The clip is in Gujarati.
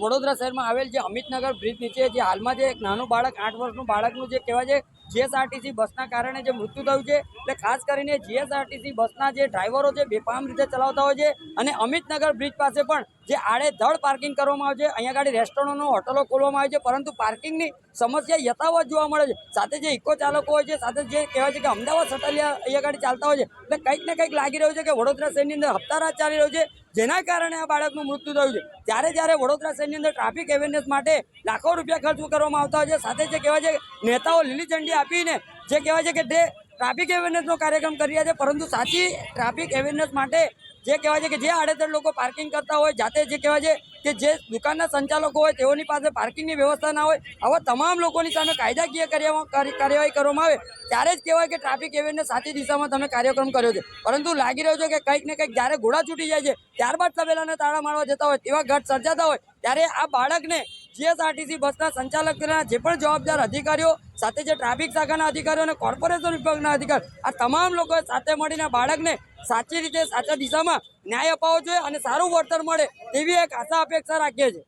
વડોદરા શહેરમાં આવેલ જે અમિતનગર બ્રિજ નીચે જે હાલમાં જે એક નાનું બાળક 8 વર્ષનું બાળકનું જે કહેવાય છે જીએસઆરટીસી બસના કારણે જે મૃત્યુ થયું છે, એટલે ખાસ કરીને જીએસઆરટીસી બસના જે ડ્રાઈવરો છે બેફામ રીતે ચલાવતા હોય છે અને અમિતનગર બ્રિજ પાસે પણ જે આડેધડ પાર્કિંગ કરવામાં આવે છે, અહીંયા આગળ રેસ્ટોરન્ટો હોટલો ખોલવામાં આવે છે, પરંતુ પાર્કિંગની સમસ્યા યથાવત જોવા મળે છે। સાથે જે ઇકો ચાલકો હોય છે, સાથે જે કહેવાય છે કે અમદાવાદ સટલિયા અહીંયા આગળ ચાલતા હોય છે, એટલે કંઈક ને કંઈક લાગી રહ્યું છે કે વડોદરા શહેરની અંદર હપ્તારાજ ચાલી રહ્યું છે, જેના કારણે આ બાળકનું મૃત્યુ થયું છે। જ્યારે વડોદરા શહેરની અંદર ટ્રાફિક અવેરનેસ માટે લાખો રૂપિયા ખર્ચ કરવામાં આવતા હોય છે, સાથે જે કહેવાય છે નેતાઓ લીલી ઝંડી આપીને જે કહેવાય છે કે તે ટ્રાફિક અવેરનેસનો કાર્યક્રમ કરી રહ્યા છે, પરંતુ સાચી ટ્રાફિક અવેરનેસ માટે જે કહેવાય છે કે જે આડેધડ લોકો પાર્કિંગ કરતા હોય, જાતે જે કહેવાય છે કે જે દુકાનના સંચાલકો હોય તેઓની પાસે પાર્કિંગની વ્યવસ્થા ના હોય, આવા તમામ લોકોની સામે કાયદાકીય કાર્યવાહી કરવામાં આવે ત્યારે જ કહેવાય કે ટ્રાફિક અવેરનેસ સાચી દિશામાં તમે કાર્યક્રમ કર્યો છે। પરંતુ લાગી રહ્યો છે કે કંઈક ને કંઈક જ્યારે ઘોડા છૂટી જાય છે ત્યારબાદ તબેલાને તાળા મારવા જતા હોય તેવા ઘટ સર્જાતા હોય ત્યારે આ બાળકને જીએસઆરટીસી બસના સંચાલકના જે પણ જવાબદાર અધિકારીઓ, સાથે જે ટ્રાફિક શાખાના અધિકારીઓ અને કોર્પોરેશન વિભાગના અધિકારી, આ તમામ લોકોએ સાથે મળીને બાળકને સાચી રીતે સાચા દિશામાં ન્યાય અપાવવો જોઈએ અને સારું વળતર મળે તેવી એક આશા અપેક્ષા રાખીએ છીએ।